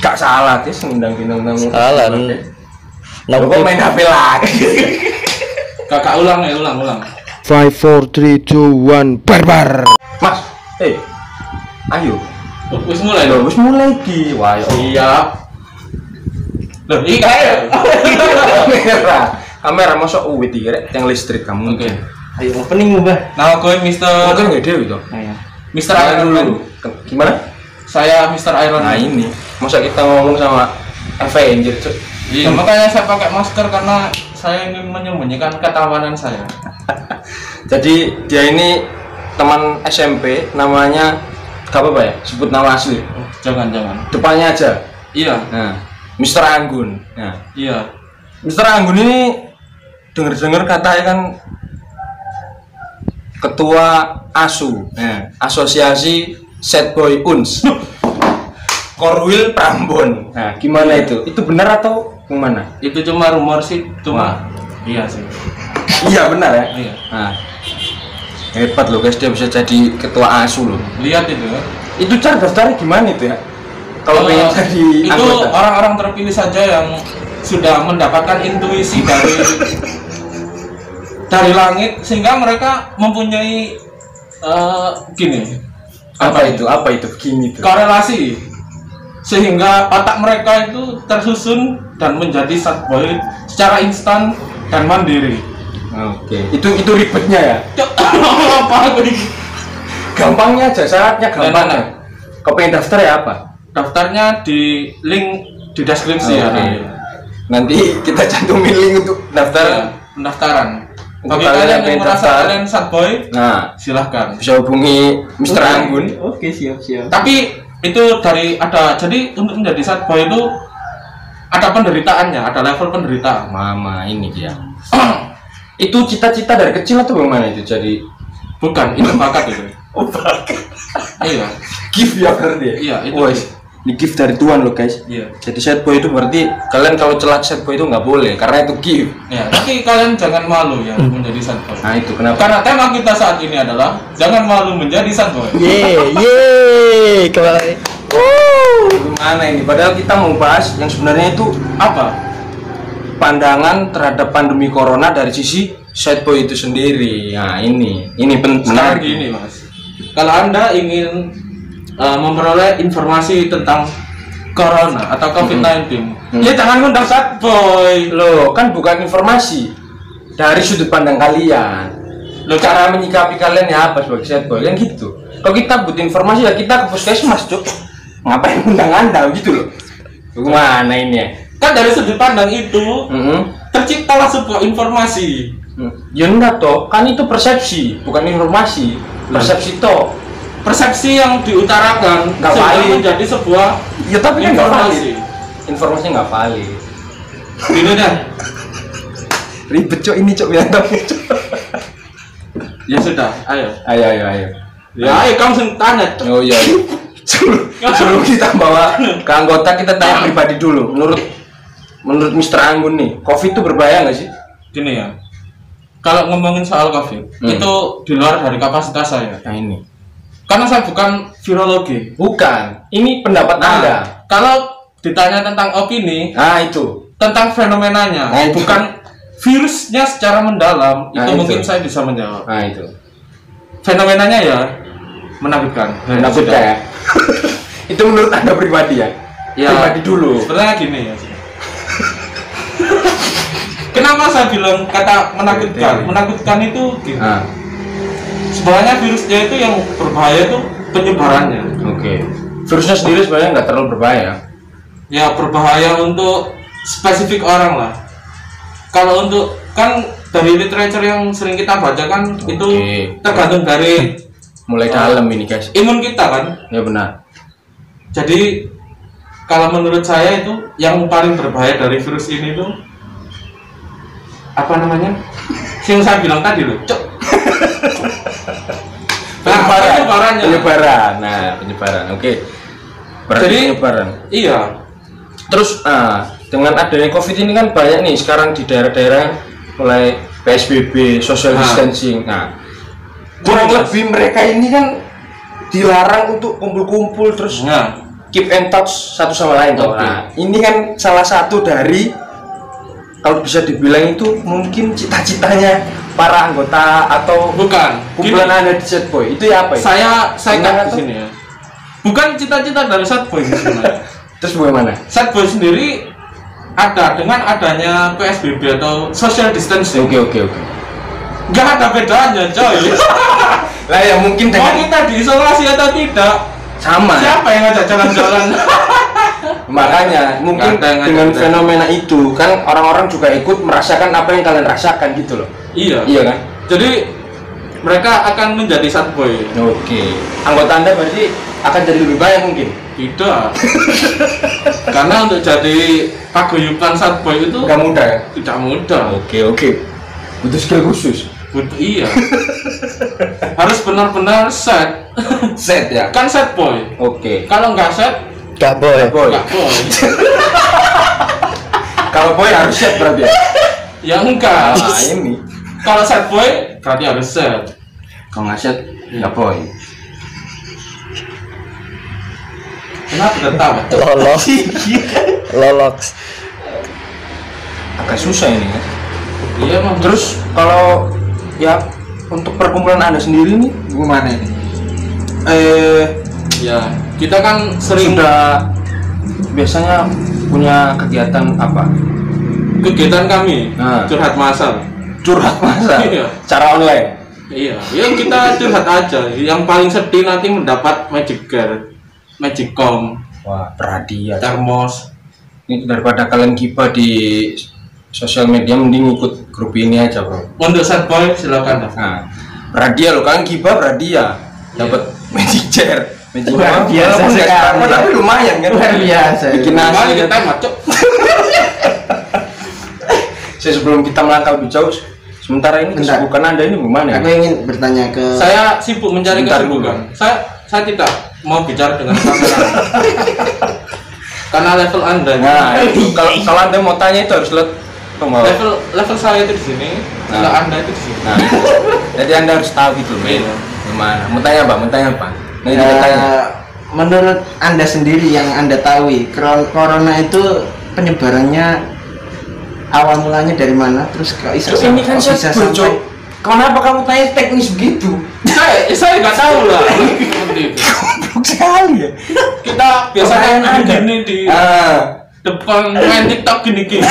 Gak salah, Tis, ngundang-undang tamu. Salah. Nah, kok main HP lagi? Kakak ulang. 5 4 3 2 1 barbar. Mas, ayo. Wis mulai lho. Wis mulai iki. Wah, Iya. Loh, iki kae. Kamera mosok uwit iki rek, yang listrik kamu. Oke. Ayo opening Mbah. Nama gue Mister Mungkin nggak dewi toh. Ayo. Mister Iron Man. Gimana? Saya Mister Iron Nah Man. ini, masa kita ngomong sama Avenger, Cuk. Iya, makanya saya pakai masker karena saya ingin menyembunyikan ketawanan saya. Jadi dia ini teman SMP, namanya gak apa-apa ya? Sebut nama asli. Jangan. Depannya aja. Iya. Nah, Mr. Anggun. Nah, Iya. Mr. Anggun ini dengar-dengar katanya kan ketua ASU, Asosiasi Sad Boy Uns. Korwil Prambon. Nah, gimana itu? Itu benar atau gimana? Itu cuma rumor sih, cuma iya sih. Iya benar ya. Iya. Nah, hebat loh guys, dia bisa jadi ketua ASU loh. Lihat itu. Itu cara daftarnya gimana itu ya? Kalau pengen jadi itu anggota. orang-orang terpilih saja yang sudah mendapatkan intuisi dari langit sehingga mereka mempunyai gini. Apa itu begini tuh? Korelasi sehingga otak mereka itu tersusun dan menjadi sad boy secara instan dan mandiri. Oke. Itu ribetnya ya? Apa aku di Gampangnya aja, syaratnya gampangnya. Kau pengen daftar ya apa? daftarnya di link di deskripsi ya. Nanti kita cantumin link untuk daftar. Pendaftaran. Untuk Bagi kalian kalian yang yang pengen merasa daftar. kalian sad boy, Nah, silahkan. bisa hubungi Mr. Anggun. Oke, siap. Tapi itu jadi untuk menjadi sad boy itu ada penderitaannya, ada level penderitaan. Mama ini dia. Itu cita-cita dari kecil atau bagaimana itu jadi? Bukan, itu bakat itu. Oh, bakat. Iya. Gift ya berarti. Iya, itu. Wes, ini gift dari Tuhan loh guys. Iya. Jadi sad boy itu berarti kalian kalau celah sad boy itu nggak boleh karena itu gift. Ya, tapi kalian jangan malu ya menjadi sad boy. Nah itu kenapa? Karena tema kita saat ini adalah jangan malu menjadi sad boy. Ye, kembali. Gimana ini? Padahal kita mau bahas yang sebenarnya itu Apa? pandangan terhadap pandemi corona dari sisi sad boy itu sendiri. Nah ini penting. Sekarang gini mas, kalau anda ingin memperoleh informasi tentang corona atau COVID-19, ya jangan ngundang sad boy. Loh, kan bukan informasi dari sudut pandang kalian. Loh, cara menyikapi kalian ya apa sebagai sad boy kan gitu. Kalau kita butuh informasi ya kita ke puskesmas, Cuk. Ngapain undang Anda gitu loh. Gimana ini ya? Kan dari sudut pandang itu terciptalah sebuah informasi. Ya enggak toh, kan itu persepsi, bukan informasi. Persepsi toh. Persepsi yang diutarakan Nggak sehingga valid. menjadi sebuah Ya tapi kan nggak informasi. valid. Informasinya nggak valid. Gini deh. Ribet Cuk ini Cuk ya Cuk. Ya sudah, ayo. Ayo. Ya, ayo kamu sing tanya. Oh iya. Sebelum kita bawa ke anggota kita tanya pribadi dulu. Menurut Mr. Anggun nih, COVID itu berbahaya nggak sih? Gini ya. Kalau ngomongin soal COVID, itu di luar dari kapasitas saya. Nah ini. Karena saya bukan virologi. Bukan. Ini pendapat Anda. Kalau ditanya tentang opini, Nah itu. tentang fenomenanya, Nah, itu. bukan virusnya secara mendalam, Nah, itu itu. mungkin saya bisa menjawab. Nah itu. Fenomenanya ya menakutkan. Menakutkan ya. Itu menurut Anda pribadi ya? Ya, Pribadi dulu. sebenarnya gini ya. Kenapa saya bilang kata menakutkan? Menakutkan itu gini. Nah, Sebenarnya virusnya itu yang berbahaya itu penyebarannya. oke. Virusnya sendiri sebenarnya nggak terlalu berbahaya. Ya berbahaya untuk spesifik orang lah. Kalau untuk kan dari literatur yang sering kita baca kan itu tergantung dari Mulai dalam ini guys. imun kita kan. Ya benar. Jadi kalau menurut saya itu yang paling berbahaya dari virus ini tuh apa namanya? Yang saya bilang tadi loh, Cok. Penyebaran. Nah, penyebaran. Oke. Berarti Jadi, penyebaran. Iya. Terus dengan adanya COVID ini kan banyak nih sekarang di daerah-daerah mulai PSBB, social distancing. Nah, kurang lebih mereka ini kan dilarang untuk kumpul-kumpul terus Nah, keep in touch satu sama lain toh. Oke. Nah, ini kan salah satu dari kalau bisa dibilang itu mungkin cita-citanya para anggota atau Bukan. kumpulan Gini, Anda di Sad Boy. Itu ya apa ya? saya Gimana cut di tuh? sini ya. Bukan cita-cita dari Sad Boy sebenarnya. Terus bagaimana? Sad Boy sendiri ada dengan adanya PSBB atau social distancing. Oke. Nggak ada bedanya, coy. Lah ya mungkin Mau dengan kita diisolasi atau tidak, sama. siapa yang ngajak jalan-jalan? Makanya mungkin Nggak ada yang dengan ngajak. fenomena itu kan orang-orang juga ikut merasakan apa yang kalian rasakan gitu loh. Iya. Iya kan? Jadi mereka akan menjadi Sad Boy. Oke. Anggota Anda berarti akan jadi lebih banyak mungkin. Tidak. Karena untuk jadi paguyuban Sad Boy itu Enggak mudah ya? tidak mudah. Oke. Butuh skill khusus. Iya. Harus benar-benar set. Set ya. Kan Sad Boy. Oke. Kalau nggak set, Gak boy. Boy. nggak boy. Kalau boy harus set berarti ya. Ya enggak. Nah, ini. Kalau Sad Boy berarti harus set. Kalau nggak set nggak boy. Kenapa tertawa? Lolos. Agak susah ini kan. Iya, Mas. Terus kalau ya untuk perkumpulan Anda sendiri nih gimana ini? Ya, kita kan sering Sudah biasanya punya kegiatan apa? kegiatan kami Nah. curhat masal. Curhat masa? Iya. Cara online? Iya, ya kita curhat aja. Yang paling sedih nanti mendapat Magic Gear, Magic Com, Wah, perhatian. termos. Ini daripada kalian gibah di sosial media mending ikut grup ini aja bro. Untuk Sad Boy silakan. Nah, berhadiah loh, kalian gibah berhadiah. Dapat magic chair. Magic Luar chair. biasa Walaupun nggak sekali. sama, tapi lumayan kan. Luar biasa. Bikin Kembali nasi. kita macet. Sebelum kita melangkah lebih jauh, sementara ini Bentar. kesibukan Anda ini gimana? Aku ingin bertanya ke Saya sibuk mencari Sebentar kesibukan. Saya tidak mau bicara dengan kamera. Karena level Anda. Nah, itu kalau Anda mau tanya itu harus lihat pembawa. level saya itu di sini, Nah. level Anda itu di sini. Nah, itu. Jadi Anda harus tahu gitu loh. Iya. Gimana? Mau tanya apa? Nah, ini kita tanya. menurut Anda sendiri yang Anda tahu, corona itu penyebarannya awal mulanya dari mana? Terus kok Terus ini kan kok saya bocor. Kenapa kamu tanya teknis begitu? Saya nggak tahu lah. Seperti itu. Goblok sekali ya. Kita biasanya Pertanyaan Anda. gini di Ah, depan main TikTok gini-gini.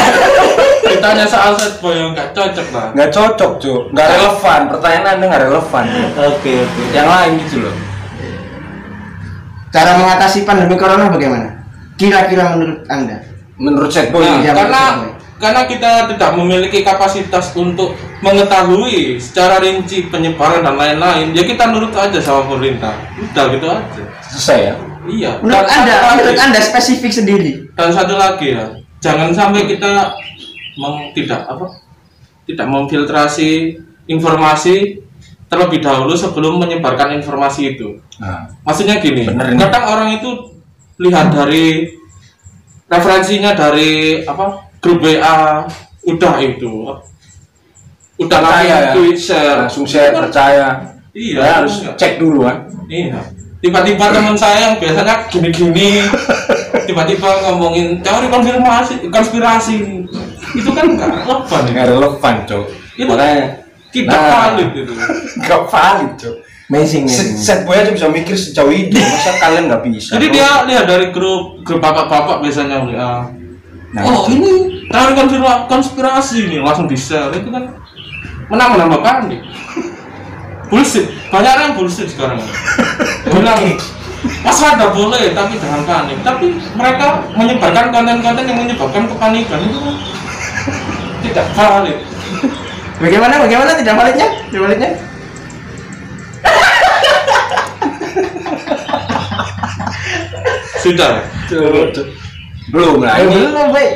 Ditanya soal Sad Boy yang nggak cocok lah. nggak cocok, Cuk. Nggak relevan. Pertanyaan Anda nggak relevan. Oke. Yang lain gitu loh. Cara mengatasi pandemi corona bagaimana? Kira-kira menurut Anda? Menurut Sad Boy, Nah, Iya, karena kita tidak memiliki kapasitas untuk mengetahui secara rinci penyebaran dan lain-lain, ya kita nurut aja sama pemerintah. Udah gitu aja. selesai ya. Iya. Menurut Dan satu Anda, lagi- Anda spesifik sendiri. Dan satu lagi ya, jangan sampai kita tidak memfiltrasi informasi terlebih dahulu sebelum menyebarkan informasi itu. Nah, Maksudnya gini, Bener ini. kadang orang itu lihat dari referensinya dari grup WA, udah percaya ya. tweet share, langsung share, percaya. Iya, Ya, harus enggak. cek dulu kan. Iya. Tiba-tiba teman saya yang biasanya gini-gini, tiba-tiba ngomongin teori konspirasi, itu kan nggak relevan. Nggak relevan, Cuk. Itu Makanya tidak nah, valid itu. nggak valid, Cuk. Amazing. Set Boy aja bisa mikir sejauh itu, masa kalian nggak bisa? Jadi dia lihat dari grup bapak-bapak biasanya WA. Nah, Oh itu. ini teori konspirasi nih, langsung di share. Itu kan menambah panik. Bullshit, banyak yang bullshit sekarang. Bilang masa ada boleh tapi jangan panik. Tapi mereka menyebarkan konten-konten yang menyebabkan kepanikan itu kan tidak valid. Bagaimana tidak validnya? Sudah, Belum lah, ini Belum, baik.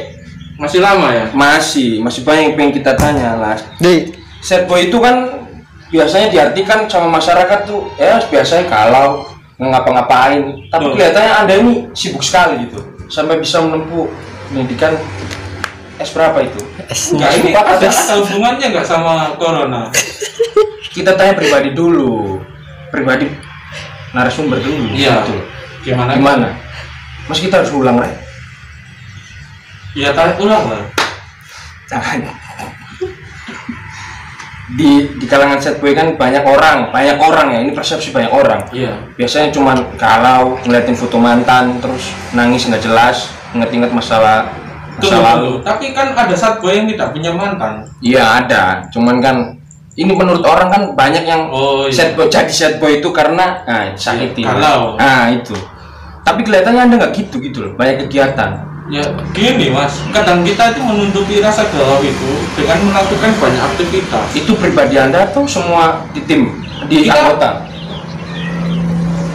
masih lama ya. masih banyak yang pengen kita tanya lah. Di Set Boy itu kan biasanya diartikan sama masyarakat tuh ya biasanya kalau nggak ngapa-ngapain, tapi Oh. kelihatannya Anda ini sibuk sekali gitu sampai bisa menempuh pendidikan S berapa itu? Enggak, ini ada hubungannya nggak sama corona? Kita tanya pribadi dulu, pribadi narasumber dulu. Iya. Gitu. Gimana? Gimana? Mas kita harus ulang lah. Ya tarik ulang lah. Jangan. Di kalangan sad boy kan banyak orang ya, ini persepsi banyak orang. Iya. Biasanya cuman galau, ngeliatin foto mantan, terus nangis nggak jelas, inget-inget masa lalu. Tapi kan ada sad boy yang tidak punya mantan. Iya ada, cuman kan ini menurut orang kan banyak yang sad boy, jadi sad boy itu karena sakit galau. Itu. Tapi kelihatannya Anda nggak gitu loh, banyak kegiatan. Ya gini Mas, kadang kita itu menutupi rasa galau itu dengan melakukan banyak aktivitas. Itu pribadi Anda atau semua di tim, di anggota?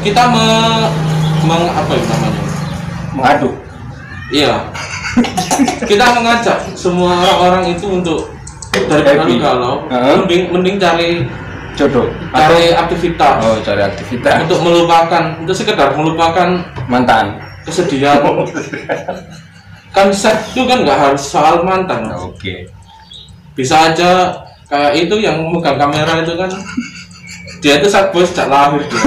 Kita apa ya namanya? Mengaduk. Iya. Kita mengajak semua orang-orang itu untuk daripada galau, mending cari jodoh, cari aktivitas. Oh, cari aktivitas. Untuk sekedar melupakan mantan, kesedihan. Kan set itu kan nggak harus soal mantan. Oke. Bisa aja kayak itu yang megang kamera itu kan dia itu sad boy sejak lahir dia.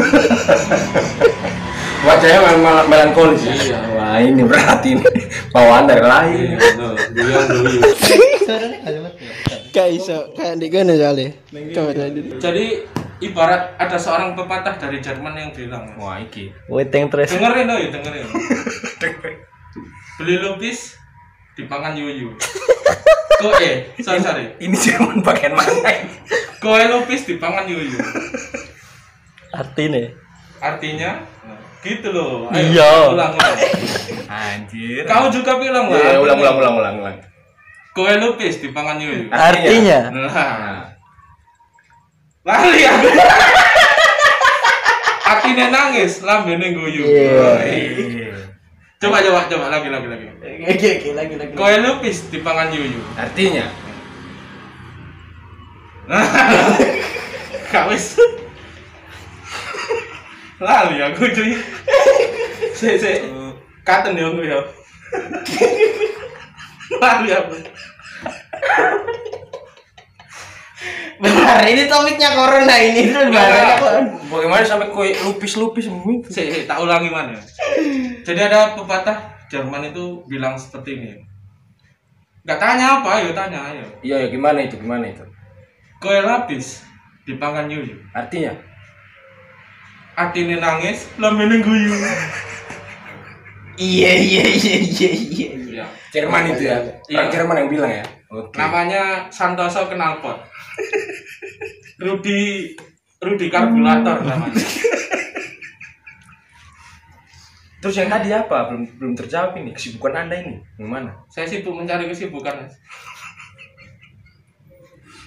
Wajahnya melankolis. Iya. Wah ini berarti ini bawaan dari lahir. Duyung. Kayak iso, kayak di gana soalnya. Jadi ibarat ada seorang pepatah dari Jerman yang bilang, Wah iki. Waiting terus. dengerin. Beli lupis dipangan yuyu. Sorry. Ini Jerman bagian mana ini? Koe lupis dipangan yuyu. Artinya gitu loh. Ayo, Iya. ulang. Anjir. Kau juga bilang lah. Iya, ulang. Koe lupis dipangan yuyu. Artinya Nah. Lali ya. Artinya nangis, lambene guyu. Coba lagi. Oke, lagi. Koe lupis dipangan yuyu. Artinya Kawis. Lali aku cuy. Sik. Katen yo ya. Lali aku. benar, ini topiknya corona ini terus bagaimana sampai kue lupis semua? Sik, tak ulangi mana. Jadi ada pepatah Jerman itu bilang seperti ini. Enggak tanya apa, ayo tanya ayo. Iya, gimana itu? Koe lapis dipangan yuyu. Artinya Nangis, lambene guyu. Iya. Jerman itu ya. Orang Jerman yang bilang ya. Oke. Namanya Santoso Knalpot. Rudi karburator namanya. Terus yang tadi apa? Belum terjawab ini. Kesibukan Anda ini gimana? Saya sibuk mencari kesibukan.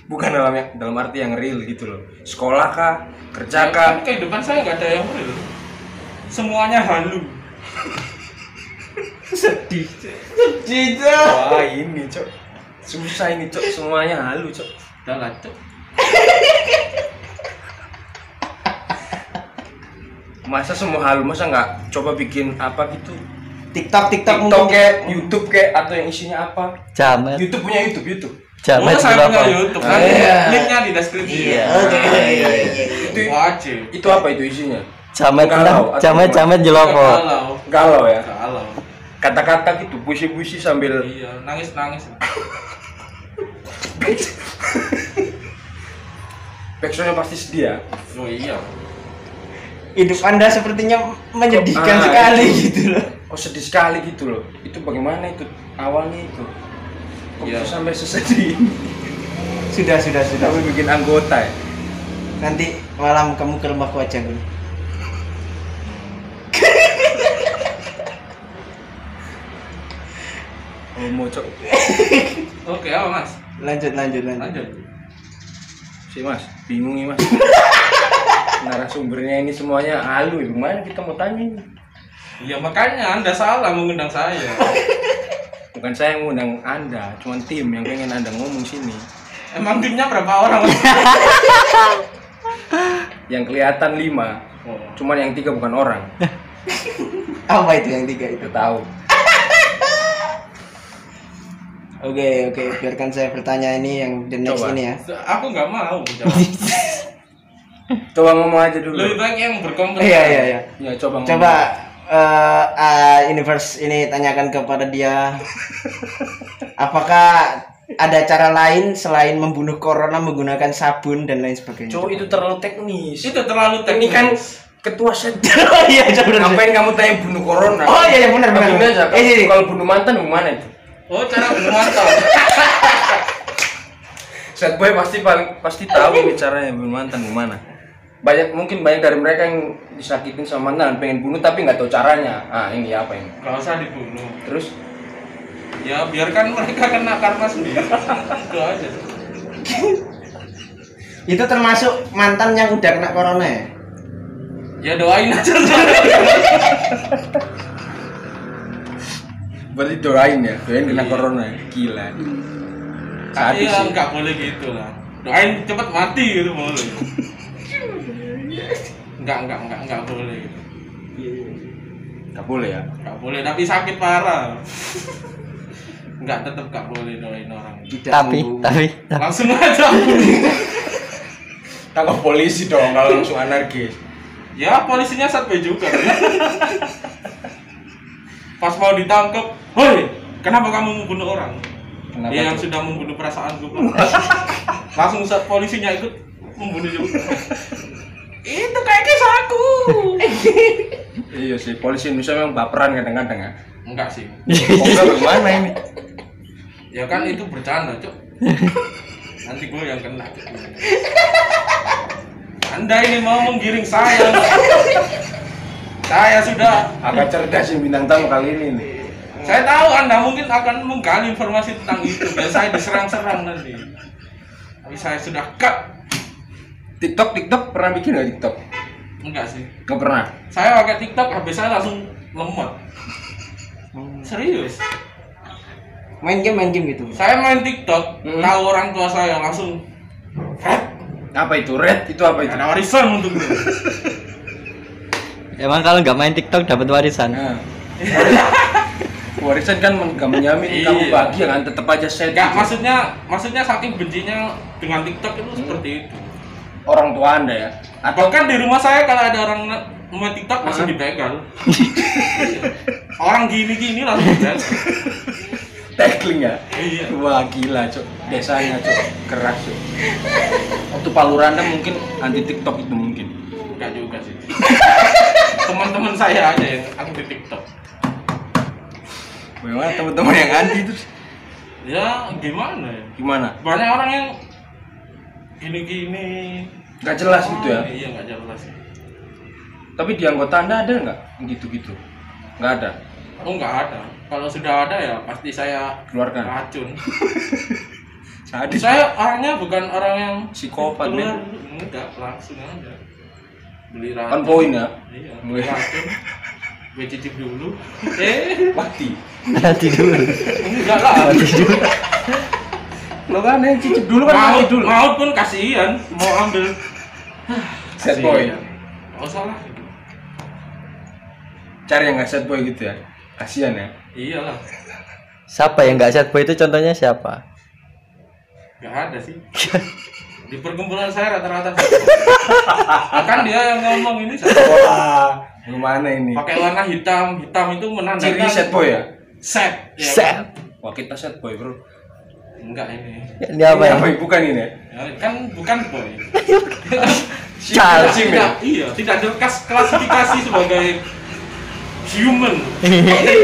Bukan dalam arti yang real gitu loh. Sekolah kah? Kerja kah? Kehidupan saya nggak ada yang real. Semuanya halu. Sedih. Wah ini cok. Susah ini cok. Semuanya halu cok. Udah lah cok. Masa semua halu? Masa nggak coba bikin apa gitu? TikTok kayak YouTube kayak atau yang isinya apa? Jamet. YouTube punya YouTube. Jamet saya punya YouTube kan. Linknya di deskripsi. Iya. Oke. Itu wajib. Itu apa itu isinya? Jamet jelopo. Galau ya. Galau. Kata-kata gitu, puisi-puisi sambil Iya, nangis. backsoundnya pasti sedih ya. Oh iya. Hidup Anda sepertinya menyedihkan sekali gitu loh. Oh sedih sekali gitu loh. Itu bagaimana itu awalnya itu? Kok Iya. bisa sampai sesedih ini? Sudah. Sampai bikin anggota ya. Nanti malam kamu ke rumahku aja dulu. Oh mau cok. Oke, apa Mas? Lanjut. Si Mas, bingung nih Mas. Narasumbernya ini semuanya halu. Gimana kita mau tanya ini? Ya makanya Anda salah mengundang saya. Bukan saya yang ngundang Anda, cuma tim yang pengen Anda ngomong sini. Emang timnya berapa orang? Yang kelihatan 5, cuman yang 3 bukan orang. Apa itu yang 3 itu? Tahu. Oke, biarkan saya bertanya ini yang the next Coba. ini ya. Aku nggak mau jawab. Coba ngomong aja dulu. Lebih baik yang berkompeten. Iya. Ya coba ngomong. Coba Universe ini tanyakan kepada dia, apakah ada cara lain selain membunuh corona menggunakan sabun dan lain sebagainya? Cowok itu terlalu teknis. Itu terlalu Ini teknis. kan ketua set. Oh iya, benar. Ngapain kamu tanya bunuh corona? Oh iya benar. Gini aja. Kalau bunuh mantan gimana itu? Oh, cara bunuh mantan. Set boy pasti tahu ini caranya bunuh mantan gimana. Mungkin banyak dari mereka yang disakitin sama mantan pengen bunuh tapi nggak tahu caranya. Ini apa ini? Gak usah dibunuh. Terus Ya biarkan mereka kena karma sendiri. Itu aja. Itu termasuk mantan yang udah kena corona ya? Ya doain aja. berarti doain kena corona. Gila. Tapi Sadis ya sih. nggak boleh gitu lah. Doain cepet mati gitu boleh. Enggak boleh. Nggak boleh ya. Nggak boleh, tapi sakit parah. Tetap nggak boleh doain orang. Tapi Langsung aja. Tangkap polisi dong kalau langsung anarkis. Ya polisinya satpol juga. Pas mau ditangkap, hoi, kenapa kamu membunuh orang? Kenapa Dia yang tuh? sudah membunuh perasaanku. Langsung saat polisinya ikut membunuh juga. Itu kayak kisah aku. Iya sih, polisi Indonesia memang baperan kadang-kadang ya. Enggak sih. Enggak bagaimana ini? Ya kan itu bercanda, Cok. Nanti gue yang kena. Anda ini mau menggiring saya. Saya sudah. Agak cerdas yang bintang tamu kali ini nih. Saya tahu Anda mungkin akan menggali informasi tentang itu. Dan saya diserang-serang nanti. Tapi saya sudah cut. TikTok pernah bikin nggak TikTok? Enggak sih. Nggak pernah. Saya pakai TikTok, HP saya langsung lemot. Serius. main game gitu. Saya main TikTok, tahu orang tua saya langsung. Apa itu? Red itu apa itu? Ada warisan untuk gue. Emang kalau nggak main TikTok dapat warisan? Nah. Warisan kan nggak menjamin Iya. kamu bahagia kan, tetap aja set. Enggak, gitu. maksudnya saking bencinya dengan TikTok itu seperti itu. Orang tua Anda ya. Atau Bahkan di rumah saya kalau ada orang main TikTok langsung dibegal. Orang gini langsung dibegal. tackling ya. Iya. Wah gila cok, desanya cok, keras cok. Waktu Paluranda mungkin anti TikTok itu mungkin. Enggak juga sih. Teman-teman saya aja yang aktif TikTok. Bagaimana teman-teman yang anti itu? Ya gimana ya? Gimana? Banyak orang yang gini-gini. Gak jelas gitu ya. Iya nggak jelas. Tapi di anggota Anda ada nggak gitu-gitu? Nggak ada. Oh nggak ada. Kalau sudah ada ya pasti saya Keluarkan. racun. Sadis. Saya orangnya bukan orang yang Psikopat, keluar, men. enggak langsung aja. Beli Kan racun. poin ya. Iya, Mulai. beli racun. Gue cicip dulu. Mati. Mati dulu. Enggak lah. Lo kan yang cicip dulu kan Maut, mati dulu. maut pun kasihan mau ambil. Set boy. Oh salah. Cari yang nggak set boy gitu ya. Kasian ya. Iyalah. Siapa yang nggak set boy itu contohnya siapa? Enggak ada sih. Di perkumpulan saya rata-rata. Kan dia yang ngomong ini saya. Wah, gimana ini? Pakai warna hitam. Hitam itu menandakan Ciri set boy ya? Set. Ya Set. kan? Wah kita set boy bro. Enggak ini. Ini apa ya? Bukan ini ya? Ya, kan bukan boy. Child. Sim ya? Iya, tidak klasifikasi sebagai human.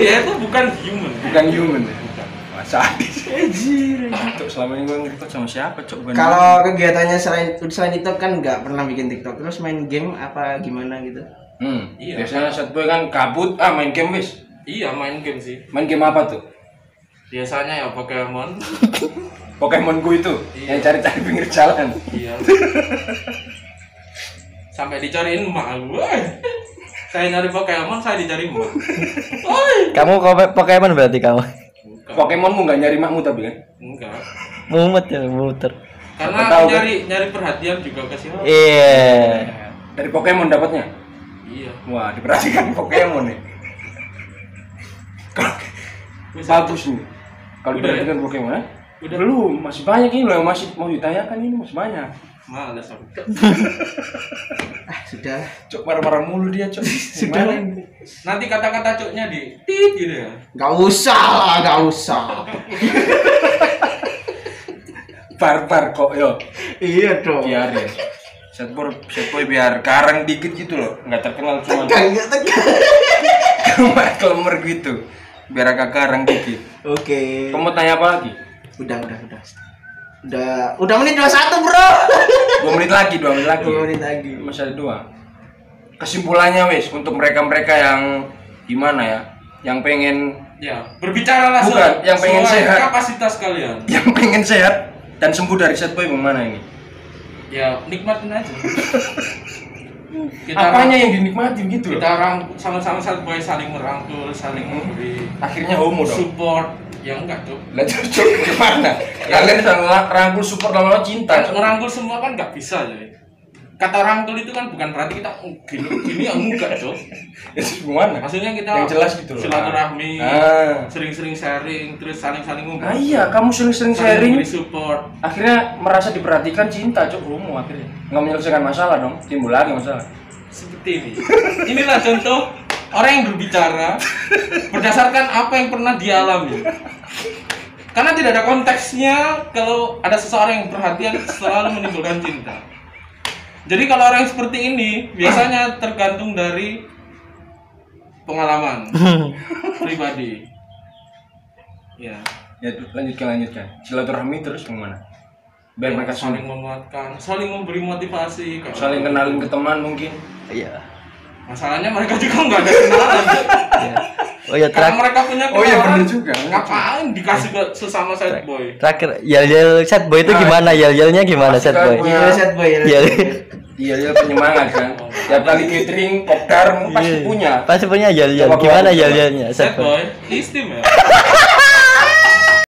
Dia itu bukan human. Bukan human ya? Wah sadis. Cok selama ini gue nge-TikTok sama siapa cok? Bukan Kalau kegiatannya selain itu kan nggak pernah bikin TikTok, terus main game apa gimana gitu? Iya. Biasanya set boy kan kabut, main game wis. Iya, main game sih. Main game apa tuh? Biasanya ya Pokemon. Pokemon Go itu, Iya. yang cari-cari pinggir jalan. Iya. Sampai dicariin emak gue. Saya nyari Pokemon, saya dicari emak. Woi. Kamu Pokemon berarti kamu? Bukan. Pokemonmu nggak nyari makmu tapi kan? Enggak. Mumet ya, muter. Karena Siapa tahu, nyari perhatian juga kasih. Iya. Dari Pokemon dapatnya? Iya. Wah diperhatikan Pokemon nih. Wis, Bagus nih. Kalau Udah ya? diperhatikan Pokemon, Udah Belum, masih banyak ini loh yang masih mau ditanyakan ini masih banyak. males aku. Sudah. Cok marah-marah mulu dia, Cok. Sudah. Gimana ini? Nanti kata-kata coknya di tit gitu ya. Gak usah lah, gak usah. Barbar kok yo. Iya dong. Biarin. Setboy biar garang dikit gitu loh, nggak terkenal cuma Gak tegang. klemer gitu. Biar agak garang dikit. Oke. Kamu mau tanya apa lagi? Udah menit 21, Bro. 2 menit lagi, 2 menit lagi. 2 menit lagi. Masih ada 2. Kesimpulannya wes untuk mereka-mereka yang gimana ya? Yang pengen Ya, berbicaralah Bukan, yang pengen sesuai sehat. kapasitas kalian. yang pengen sehat dan sembuh dari setboy gimana ini? Ya, nikmatin aja. Apanya yang dinikmatin gitu loh? Kita sama-sama boy saling merangkul, saling memberi Akhirnya homo dong. support. Ya enggak, Cuk. Lah cocok gimana? Kalian sama rangkul support lama-lama cinta. Kan merangkul semua kan nggak bisa, jadi. Kata rangkul itu kan bukan berarti kita gini ya enggak, Cuk. Itu gimana? Maksudnya kita Yang jelas gitu loh. silaturahmi, Ah. sering-sering sharing, terus saling-saling Nah membantu. iya, kamu sering-sering Saling sharing, memberi support. akhirnya merasa diperhatikan, cinta, cok homo akhirnya. Nggak menyelesaikan masalah dong, timbul lagi masalah. Seperti ini. Inilah contoh orang yang berbicara berdasarkan apa yang pernah dialami. Karena tidak ada konteksnya kalau ada seseorang yang perhatian selalu menimbulkan cinta. Jadi kalau orang yang seperti ini biasanya tergantung dari pengalaman pribadi. Ya, Ya lanjutkan. Silaturahmi terus gimana? Biar mereka saling memuatkan, saling memberi motivasi. Kalau saling kenalin ke teman mungkin. Iya. Masalahnya mereka juga nggak ada kenalan. Iya. Oh ya Karena mereka punya kenalan. Oh iya, bener juga. Ngapain dikasih ke sesama sad boy? Terakhir yel set boy itu gimana? Yelnya gimana set boy? Pasti Iya, set boy. Yel. Iya penyemangat kan. Tiap kali catering, kopdar pasti punya. Pasti punya yel. Coba Gimana coba. yelnya set Sad boy? boy, istimewa.